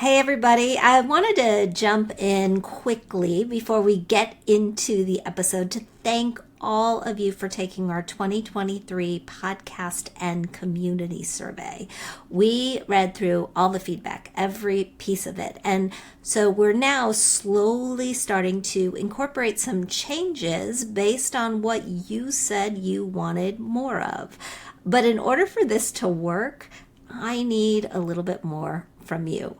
Hey everybody, I wanted to jump in quickly before we get into the episode to thank all of you for taking our 2023 podcast and community survey. We read through all the feedback, every piece of it. And so we're now slowly starting to incorporate some changes based on what you said you wanted more of. But in order for this to work, I need a little bit more from you.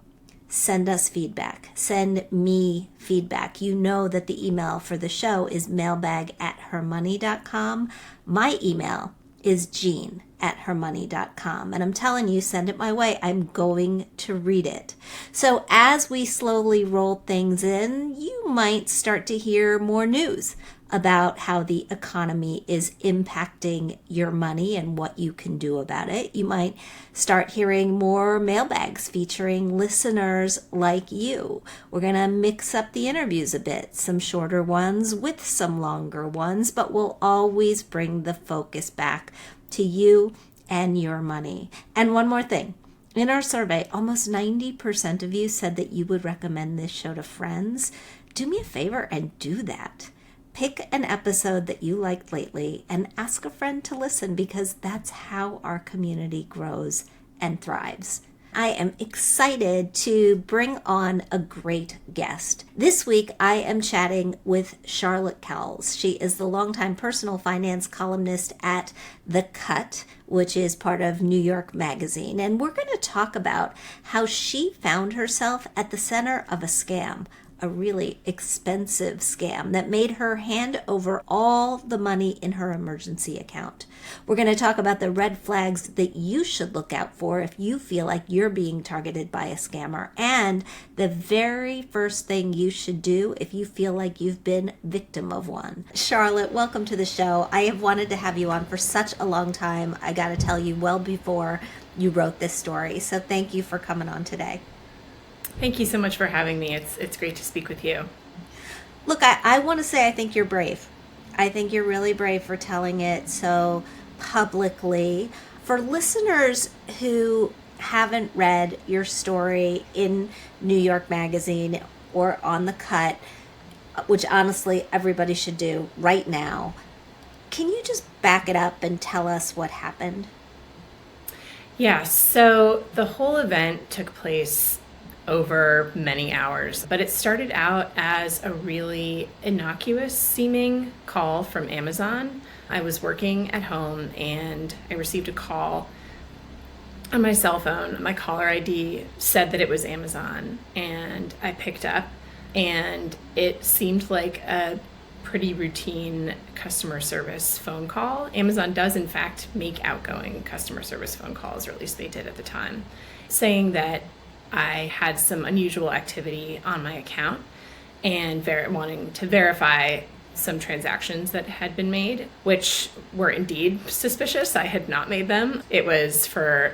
Send us feedback. Send me feedback. You know that the email for the show is mailbag@hermoney.com. My email is jean@hermoney.com. And I'm telling you, send it my way. I'm going to read it. So as we slowly roll things in, you might start to hear more news about how the economy is impacting your money and what you can do about it. You might start hearing more mailbags featuring listeners like you. We're going to mix up the interviews a bit, some shorter ones with some longer ones, but we'll always bring the focus back to you and your money. And one more thing. In our survey, almost 90% of you said that you would recommend this show to friends. Do me a favor and do that. Pick an episode that you liked lately and ask a friend to listen, because that's how our community grows and thrives. I am excited to bring on a great guest. This week, I am chatting with Charlotte Cowles. She is the longtime personal finance columnist at The Cut, which is part of New York Magazine. And we're going to talk about how she found herself at the center of a scam, a really expensive scam that made her hand over all the money in her emergency account. We're going to talk about the red flags that you should look out for if you feel like you're being targeted by a scammer, and the very first thing you should do if you feel like you've been victim of one. Charlotte, welcome to the show. I have wanted to have you on for such a long time. I got to tell you, well before you wrote this story. So thank you for coming on today. Thank you so much for having me. It's great to speak with you. Look, I want to say I think you're brave. I think you're really brave for telling it so publicly. For listeners who haven't read your story in New York Magazine or on The Cut, which honestly everybody should do right now, can you just back it up and tell us what happened? Yeah, so the whole event took place over many hours, but it started out as a really innocuous seeming call from Amazon. I was working at home and I received a call on my cell phone. My caller ID said that it was Amazon, and I picked up, and it seemed like a pretty routine customer service phone call. Amazon does in fact make outgoing customer service phone calls, or at least they did at the time, saying that I had some unusual activity on my account and wanting to verify some transactions that had been made, which were indeed suspicious. I had not made them. It was for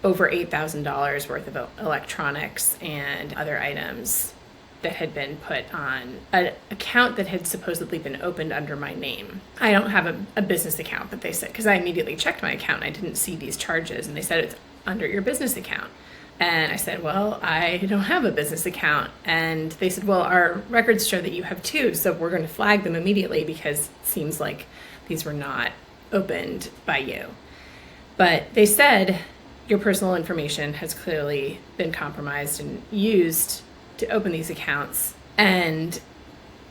over $8,000 worth of electronics and other items that had been put on an account that had supposedly been opened under my name. I don't have a business account, but they said, because I immediately checked my account, I didn't see these charges, and they said it's under your business account. And I said, well, I don't have a business account. And they said, well, our records show that you have two, so we're going to flag them immediately because it seems like these were not opened by you. But they said your personal information has clearly been compromised and used to open these accounts. And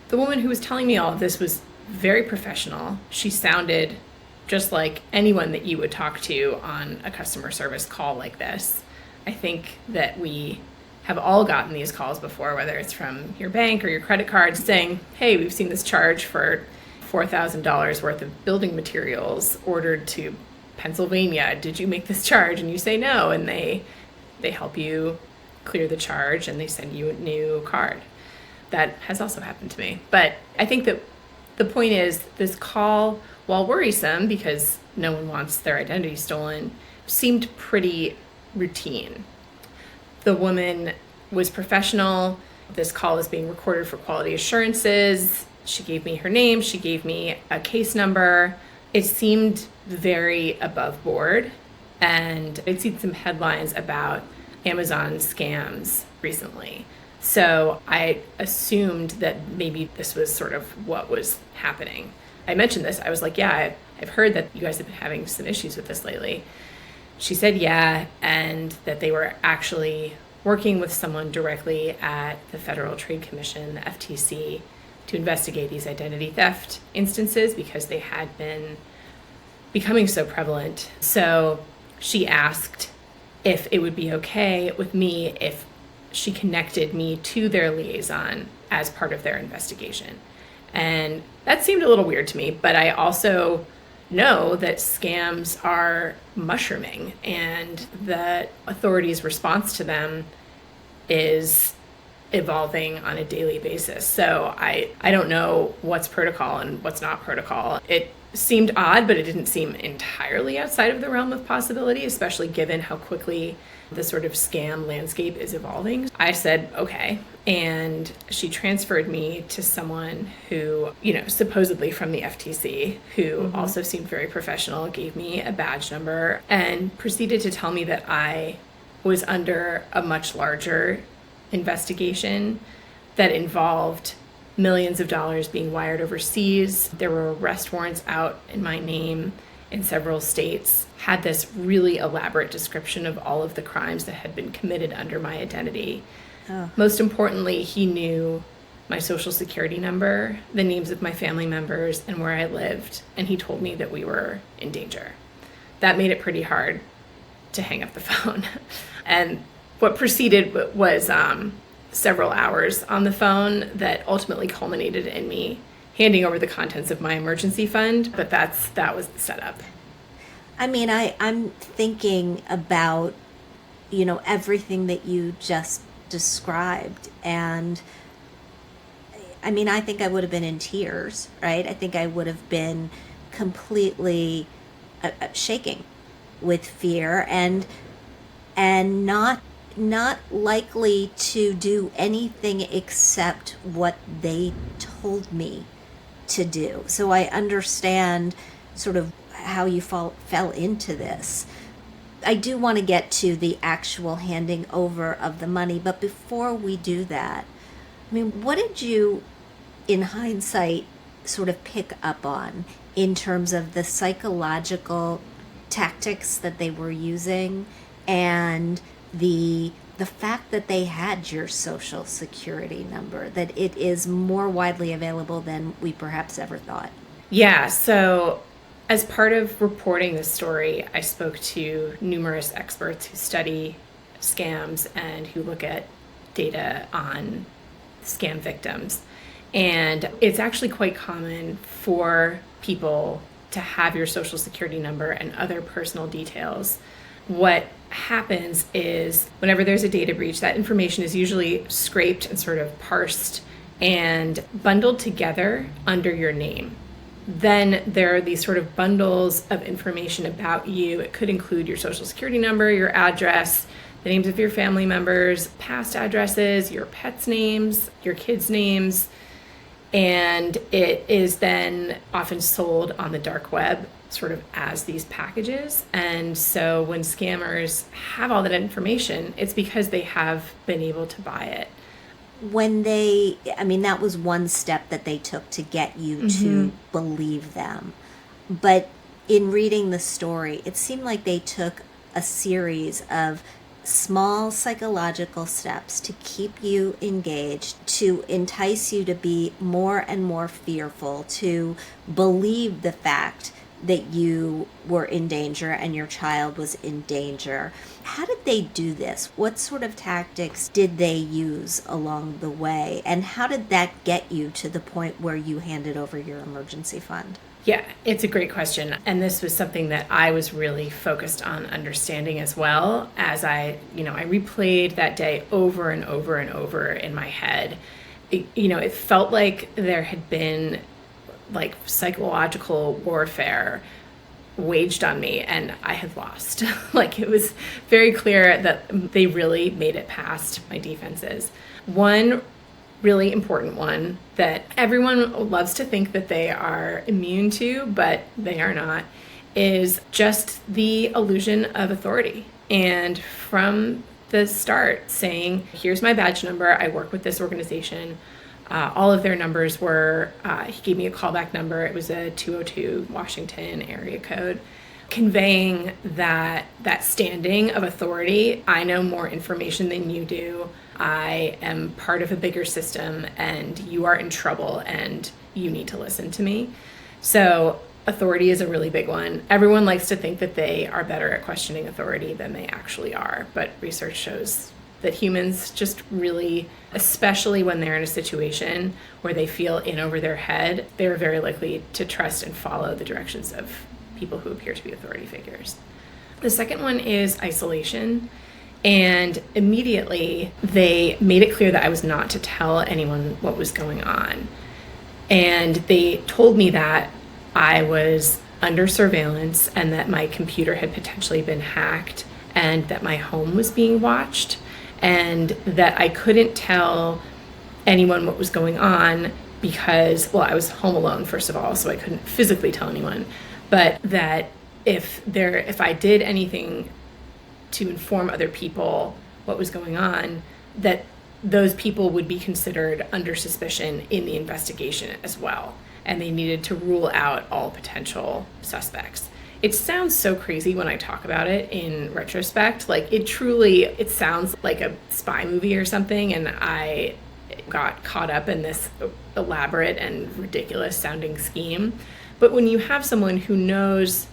the woman who was telling me all of this was very professional. She sounded just like anyone that you would talk to on a customer service call like this. I think that we have all gotten these calls before, whether it's from your bank or your credit card saying, hey, we've seen this charge for $4,000 worth of building materials ordered to Pennsylvania. Did you make this charge? And you say no, and they help you clear the charge and they send you a new card. That has also happened to me. But I think that the point is, this call, while worrisome because no one wants their identity stolen, seemed pretty routine. The woman was professional. This call is being recorded for quality assurances. She gave me her name. She gave me a case number. It seemed very above board. And I'd seen some headlines about Amazon scams recently. So I assumed that maybe this was sort of what was happening. I mentioned this. I was like, yeah, I've heard that you guys have been having some issues with this lately. She said, yeah, and that they were actually working with someone directly at the Federal Trade Commission, the FTC, to investigate these identity theft instances because they had been becoming so prevalent. So she asked if it would be okay with me if she connected me to their liaison as part of their investigation. And that seemed a little weird to me, but I also know that scams are mushrooming and that authorities' response to them is evolving on a daily basis. So I don't know what's protocol and what's not protocol. It seemed odd, but it didn't seem entirely outside of the realm of possibility, especially given how quickly the sort of scam landscape is evolving. I said, okay. And she transferred me to someone who, supposedly from the FTC, who also seemed very professional, gave me a badge number and proceeded to tell me that I was under a much larger investigation that involved millions of dollars being wired overseas. There were arrest warrants out in my name in several states, had this really elaborate description of all of the crimes that had been committed under my identity. Oh. Most importantly, he knew my social security number, the names of my family members, and where I lived, and he told me that we were in danger. That made it pretty hard to hang up the phone. And what preceded was several hours on the phone that ultimately culminated in me handing over the contents of my emergency fund, but that was the setup. I mean, I'm thinking about, everything that you just described, and I mean, I think I would have been in tears, right? I think I would have been completely shaking with fear and not likely to do anything except what they told me to do. So I understand sort of how you fell into this. I do want to get to the actual handing over of the money, but before we do that, I mean, what did you, in hindsight, sort of pick up on in terms of the psychological tactics that they were using and the fact that they had your social security number, that it is more widely available than we perhaps ever thought? Yeah, so as part of reporting this story, I spoke to numerous experts who study scams and who look at data on scam victims. And it's actually quite common for people to have your social security number and other personal details. What happens is whenever there's a data breach, that information is usually scraped and sort of parsed and bundled together under your name. Then there are these sort of bundles of information about you. It could include your social security number, your address, the names of your family members, past addresses, your pets' names, your kids' names, and it is then often sold on the dark web sort of as these packages. And so when scammers have all that information, it's because they have been able to buy it. That was one step that they took to get you to believe them. But in reading the story, it seemed like they took a series of small psychological steps to keep you engaged, to entice you to be more and more fearful, to believe the fact that you were in danger and your child was in danger. How did they do this? What sort of tactics did they use along the way? And how did that get you to the point where you handed over your emergency fund? Yeah, it's a great question. And this was something that I was really focused on understanding as well as I replayed that day over and over and over in my head. It felt like there had been like psychological warfare waged on me and I had lost. Like it was very clear that they really made it past my defenses. One really important one that everyone loves to think that they are immune to, but they are not, is just the illusion of authority. And from the start saying, here's my badge number. I work with this organization. All of their numbers were, he gave me a callback number. It was a 202 Washington area code, conveying that standing of authority. I know more information than you do. I am part of a bigger system, and you are in trouble, and you need to listen to me. So authority is a really big one. Everyone likes to think that they are better at questioning authority than they actually are, but research shows that humans just really, especially when they're in a situation where they feel in over their head, they're very likely to trust and follow the directions of people who appear to be authority figures. The second one is isolation. And immediately they made it clear that I was not to tell anyone what was going on. And they told me that I was under surveillance and that my computer had potentially been hacked and that my home was being watched, and that I couldn't tell anyone what was going on because, well, I was home alone, first of all, so I couldn't physically tell anyone, but that if I did anything to inform other people what was going on, that those people would be considered under suspicion in the investigation as well, and they needed to rule out all potential suspects. It sounds so crazy when I talk about it in retrospect. Like, it sounds like a spy movie or something, and I got caught up in this elaborate and ridiculous sounding scheme. But when you have someone who knows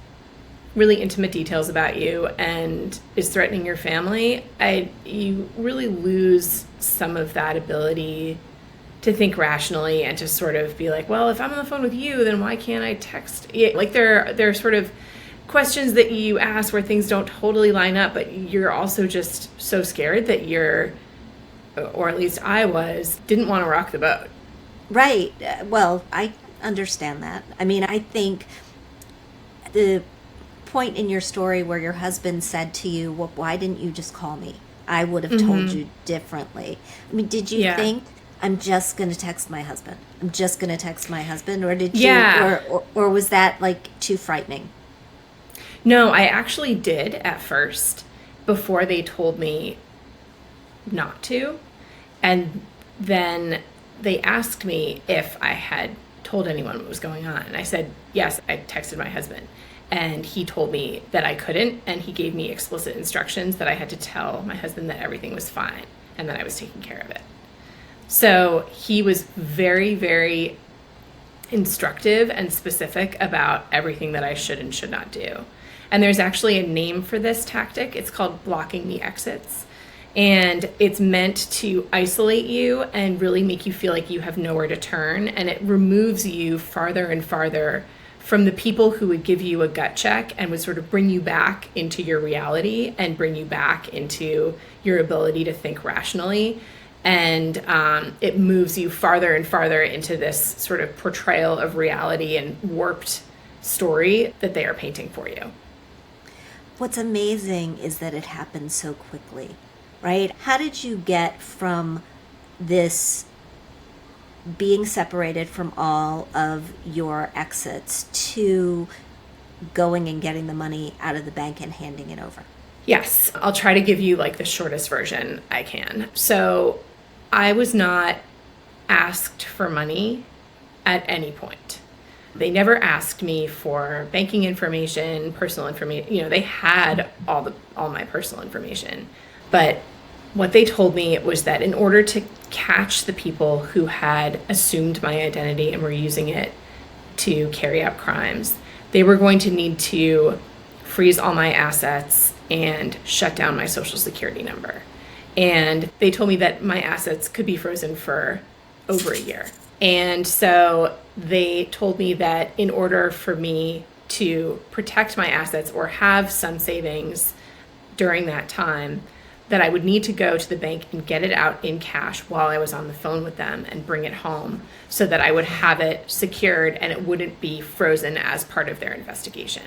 really intimate details about you and is threatening your family, you really lose some of that ability to think rationally and to sort of be like, well, if I'm on the phone with you, then why can't I text? Like, there are sort of questions that you ask where things don't totally line up, but you're also just so scared that or at least I didn't want to rock the boat. Right. Well, I understand that. I mean, I think the point in your story where your husband said to you, well, why didn't you just call me? I would have told you differently. I mean, did you think, I'm just going to text my husband? I'm just going to text my husband? Or did you, or was that like too frightening? No, I actually did at first before they told me not to. And then they asked me if I had told anyone what was going on. And I said, yes, I texted my husband. And he told me that I couldn't, and he gave me explicit instructions that I had to tell my husband that everything was fine and that I was taking care of it. So he was very, very instructive and specific about everything that I should and should not do. And there's actually a name for this tactic. It's called blocking the exits. And it's meant to isolate you and really make you feel like you have nowhere to turn. And it removes you farther and farther from the people who would give you a gut check and would sort of bring you back into your reality and bring you back into your ability to think rationally. And it moves you farther and farther into this sort of portrayal of reality and warped story that they are painting for you. What's amazing is that it happened so quickly, right? How did you get from this being separated from all of your exits to going and getting the money out of the bank and handing it over? Yes, I'll try to give you like the shortest version I can. So I was not asked for money at any point. They never asked me for banking information, personal information. They had all my personal information. But what they told me was that in order to catch the people who had assumed my identity and were using it to carry out crimes, they were going to need to freeze all my assets and shut down my social security number. And they told me that my assets could be frozen for over a year. And so they told me that in order for me to protect my assets or have some savings during that time, that I would need to go to the bank and get it out in cash while I was on the phone with them and bring it home so that I would have it secured and it wouldn't be frozen as part of their investigation.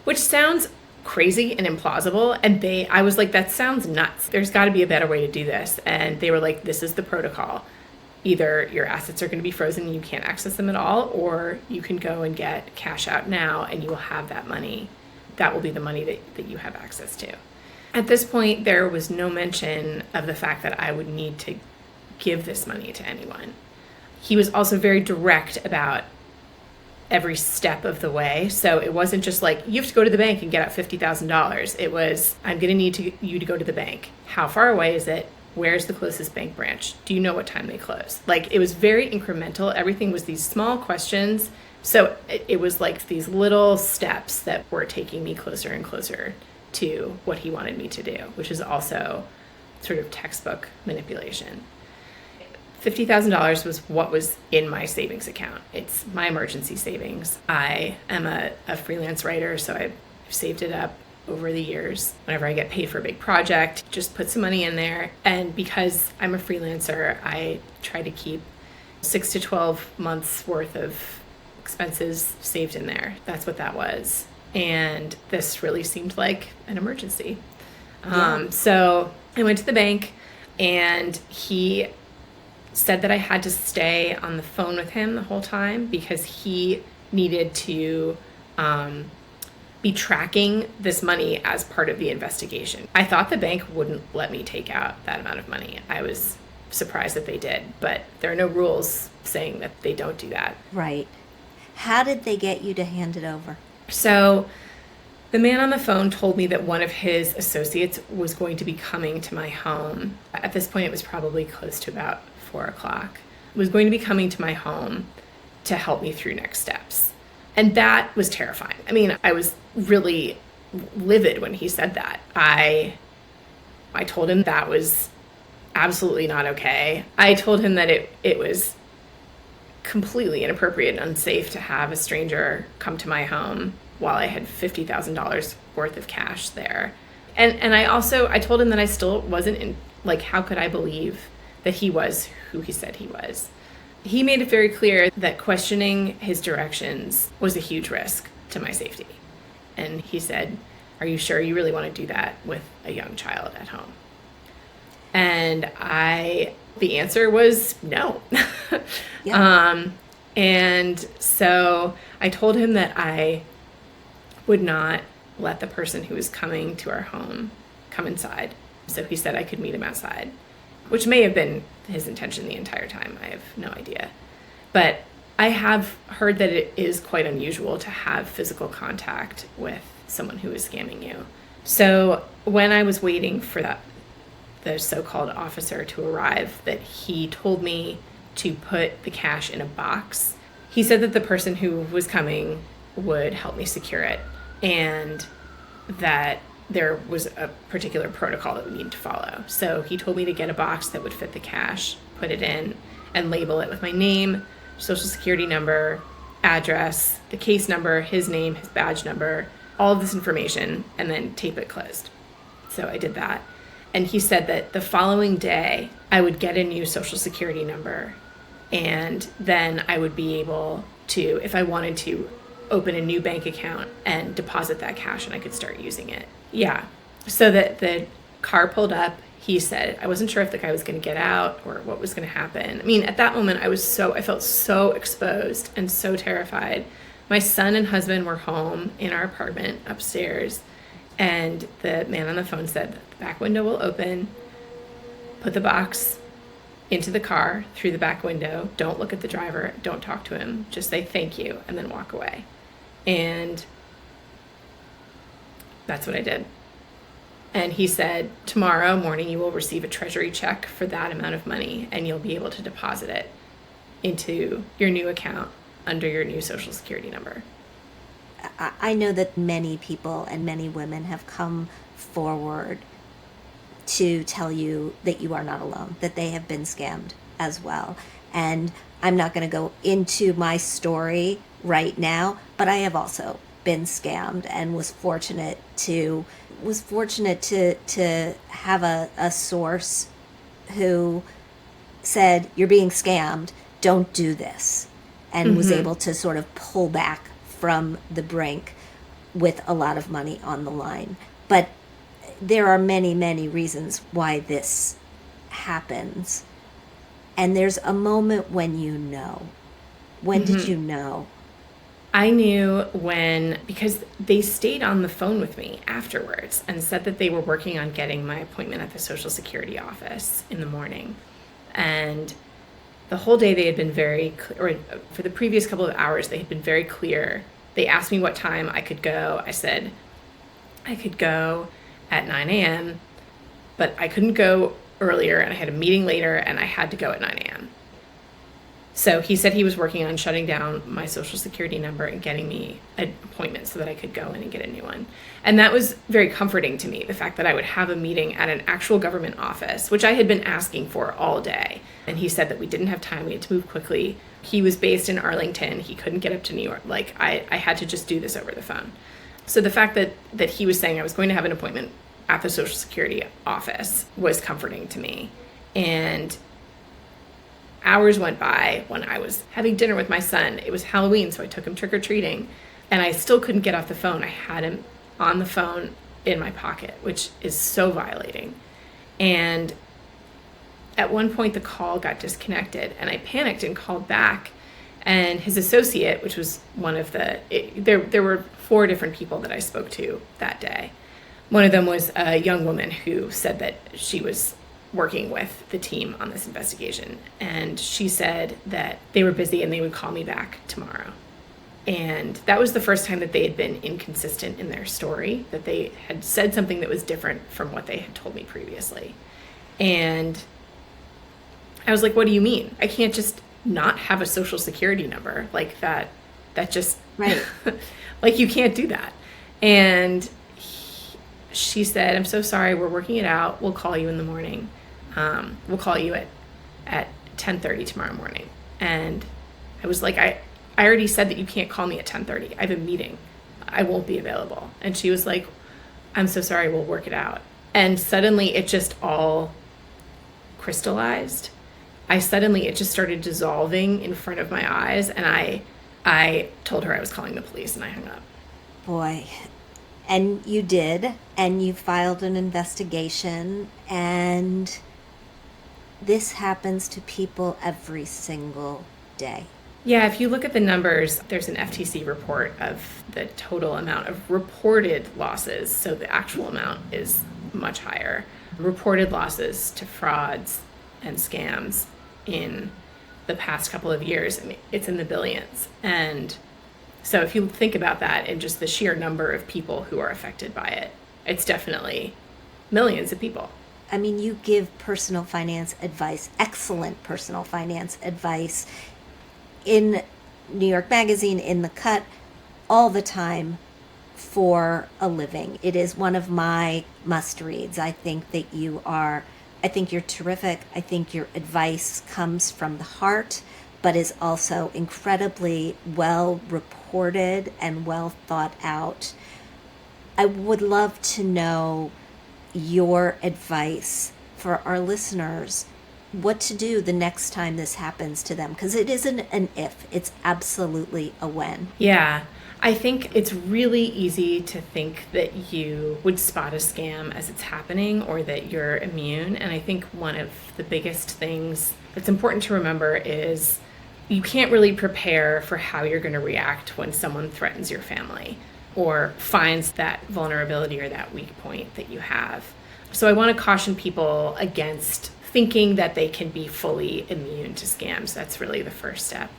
Which sounds crazy and implausible. And I was like, that sounds nuts. There's got to be a better way to do this. And they were like, this is the protocol. Either your assets are going to be frozen and you can't access them at all, or you can go and get cash out now and you will have that money. That will be the money that you have access to. At this point, there was no mention of the fact that I would need to give this money to anyone. He was also very direct about every step of the way. So it wasn't just like, you have to go to the bank and get out $50,000. It was, I'm going to need you to go to the bank. How far away is it? Where's the closest bank branch? Do you know what time they close? Like, it was very incremental. Everything was these small questions. So it was like these little steps that were taking me closer and closer to what he wanted me to do, which is also sort of textbook manipulation. $50,000 was what was in my savings account. It's my emergency savings. I am a freelance writer, so I've saved it up over the years. Whenever I get paid for a big project, just put some money in there. And because I'm a freelancer, I try to keep 6 to 12 months worth of expenses saved in there. That's what that was. And this really seemed like an emergency. So I went to the bank, and he said that I had to stay on the phone with him the whole time because he needed to be tracking this money as part of the investigation. I thought the bank wouldn't let me take out that amount of money. I was surprised that they did, but there are no rules saying that they don't do that. Right. How did they get you to hand it over? So the man on the phone told me that one of his associates was going to be coming to my home. At this point, it was probably close to about 4 o'clock, was going to be coming to my home to help me through next steps. And that was terrifying. I mean, I was really livid when he said that. I told him that was absolutely not okay. I told him that it was completely inappropriate and unsafe to have a stranger come to my home while I had $50,000 worth of cash there. And I told him that I still wasn't in, like, how could I believe that he was who he said he was? He made it very clear that questioning his directions was a huge risk to my safety. And he said, "Are you sure you really want to do that with a young child at home?" And the answer was no. Yeah. And so I told him that I would not let the person who was coming to our home come inside. So he said I could meet him outside, which may have been his intention the entire time. I have no idea. But I have heard that it is quite unusual to have physical contact with someone who is scamming you. So when I was waiting for the so-called officer to arrive, that he told me to put the cash in a box. He said that the person who was coming would help me secure it, and that there was a particular protocol that we needed to follow. So he told me to get a box that would fit the cash, put it in, and label it with my name, social security number, address, the case number, his name, his badge number, all of this information, and then tape it closed. So I did that. And he said that the following day, I would get a new social security number, and then I would be able to, if I wanted to, open a new bank account and deposit that cash, and I could start using it. Yeah. So that the car pulled up, he said, I wasn't sure if the guy was going to get out or what was going to happen. I mean, at that moment, I felt so exposed and so terrified. My son and husband were home in our apartment upstairs, and the man on the phone said, the back window will open, put the box into the car through the back window, don't look at the driver, don't talk to him, just say thank you, and then walk away. And that's what I did. And he said, tomorrow morning you will receive a treasury check for that amount of money, and you'll be able to deposit it into your new account under your new social security number. I know that many people and many women have come forward to tell you that you are not alone, that they have been scammed as well. And I'm not going to go into my story right now, but I have also been scammed and was fortunate to have a source who said, you're being scammed, don't do this, and was able to sort of pull back from the brink with a lot of money on the line. But there are many, many reasons why this happens. And there's a moment when you know. When did you know? I knew because they stayed on the phone with me afterwards and said that they were working on getting my appointment at the Social Security office in the morning. And the whole day they had been very clear, or for the previous couple of hours, they had been very clear. They asked me what time I could go. I said I could go at 9 a.m., but I couldn't go earlier, and I had a meeting later, and I had to go at 9 a.m. So he said he was working on shutting down my Social Security number and getting me an appointment so that I could go in and get a new one. And that was very comforting to me, the fact that I would have a meeting at an actual government office, which I had been asking for all day. And he said that we didn't have time, we had to move quickly. He was based in Arlington, he couldn't get up to New York. Like, I had to just do this over the phone. So the fact that he was saying I was going to have an appointment at the Social Security office was comforting to me. And hours went by when I was having dinner with my son. It was Halloween, so I took him trick-or-treating, and I still couldn't get off the phone. I had him on the phone in my pocket, which is so violating. And at one point, the call got disconnected, and I panicked and called back. And his associate, which was one of there were 4 different people that I spoke to that day. One of them was a young woman who said that she was working with the team on this investigation. And she said that they were busy and they would call me back tomorrow. And that was the first time that they had been inconsistent in their story, that they had said something that was different from what they had told me previously. And I was like, what do you mean? I can't just not have a Social Security number like that. That just, right. Like, you can't do that. And she said, I'm so sorry, we're working it out. We'll call you in the morning. We'll call you at 10:30 tomorrow morning. And I was like, I already said that you can't call me at 10:30. I have a meeting. I won't be available. And she was like, I'm so sorry, we'll work it out. And suddenly it just all crystallized. It just started dissolving in front of my eyes. And I told her I was calling the police, and I hung up. Boy. And you did, and you filed an investigation, and this happens to people every single day. Yeah, if you look at the numbers, there's an FTC report of the total amount of reported losses, so the actual amount is much higher. Reported losses to frauds and scams in the past couple of years, I mean, it's in the billions. And so if you think about that and just the sheer number of people who are affected by it, it's definitely millions of people. I mean, you give personal finance advice, excellent personal finance advice in New York Magazine, in The Cut, all the time for a living. It is one of my must-reads. I think you're terrific. I think your advice comes from the heart, but is also incredibly well reported and well thought out. I would love to know your advice for our listeners, what to do the next time this happens to them, because it isn't an if, it's absolutely a when. Yeah, I think it's really easy to think that you would spot a scam as it's happening or that you're immune. And I think one of the biggest things that's important to remember is you can't really prepare for how you're going to react when someone threatens your family or finds that vulnerability or that weak point that you have. So I want to caution people against thinking that they can be fully immune to scams. That's really the first step.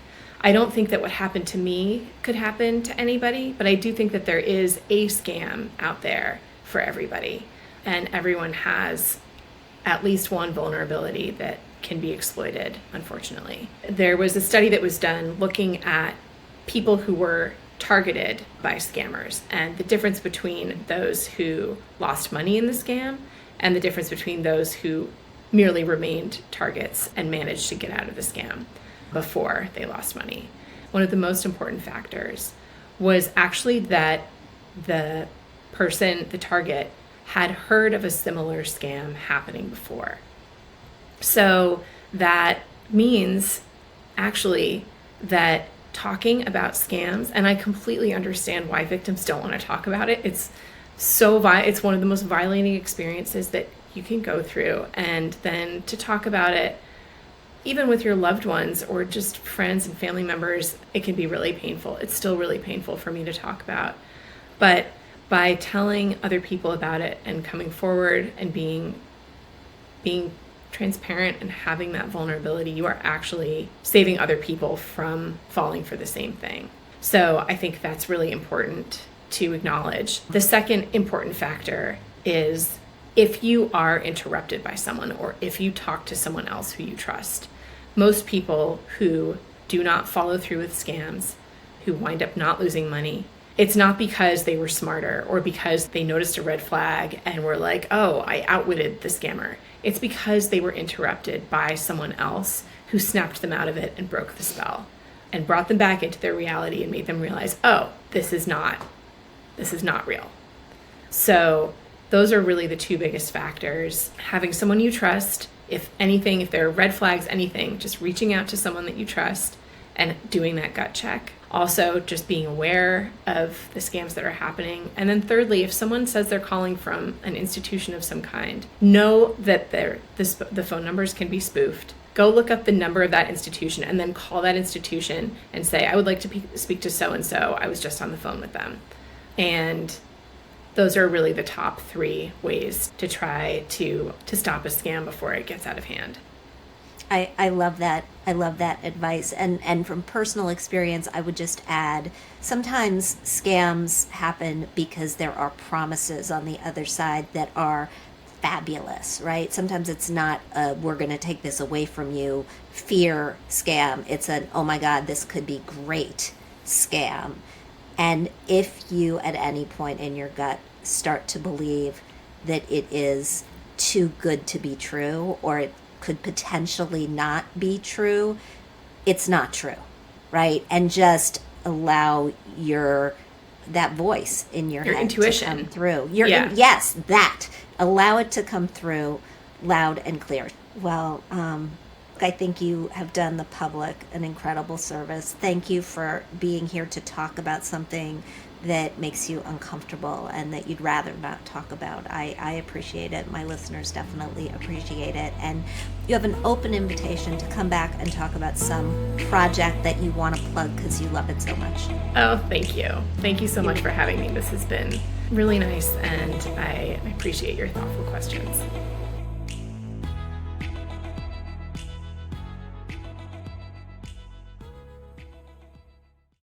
I don't think that what happened to me could happen to anybody, but I do think that there is a scam out there for everybody. And everyone has at least one vulnerability that can be exploited, unfortunately. There was a study that was done looking at people who were targeted by scammers and the difference between those who lost money in the scam and the difference between those who merely remained targets and managed to get out of the scam before they lost money. One of the most important factors was actually that the person, the target, had heard of a similar scam happening before. So that means actually that talking about scams, and I completely understand why victims don't want to talk about it. It's it's one of the most violating experiences that you can go through, and then to talk about it even with your loved ones or just friends and family members, it can be really painful. It's still really painful for me to talk about. But by telling other people about it and coming forward and being transparent and having that vulnerability, you are actually saving other people from falling for the same thing. So I think that's really important to acknowledge. The second important factor is if you are interrupted by someone or if you talk to someone else who you trust. Most people who do not follow through with scams, who wind up not losing money, it's not because they were smarter or because they noticed a red flag and were like, oh, I outwitted the scammer. It's because they were interrupted by someone else who snapped them out of it and broke the spell and brought them back into their reality and made them realize, oh, this is not real. So those are really the two biggest factors. Having someone you trust, if anything, if there are red flags, anything, just reaching out to someone that you trust and doing that gut check. Also, just being aware of the scams that are happening. And then thirdly, if someone says they're calling from an institution of some kind, know that the phone numbers can be spoofed. Go look up the number of that institution and then call that institution and say, I would like to speak to so-and-so. I was just on the phone with them. And those are really the top 3 ways to try to stop a scam before it gets out of hand. I love that. I love that advice. And from personal experience, I would just add, sometimes scams happen because there are promises on the other side that are fabulous, right? Sometimes it's not we're going to take this away from you fear scam. It's an, oh my God, this could be great scam. And if you at any point in your gut start to believe that it is too good to be true, or it could potentially not be true, it's not true, right? And just allow that voice in your head intuition to come through. Yes, that. Allow it to come through loud and clear. Well, I think you have done the public an incredible service. Thank you for being here to talk about something that makes you uncomfortable and that you'd rather not talk about. I appreciate it. My listeners definitely appreciate it. And you have an open invitation to come back and talk about some project that you want to plug because you love it so much. Oh, thank you. Thank you so much for having me. This has been really nice, and I appreciate your thoughtful questions.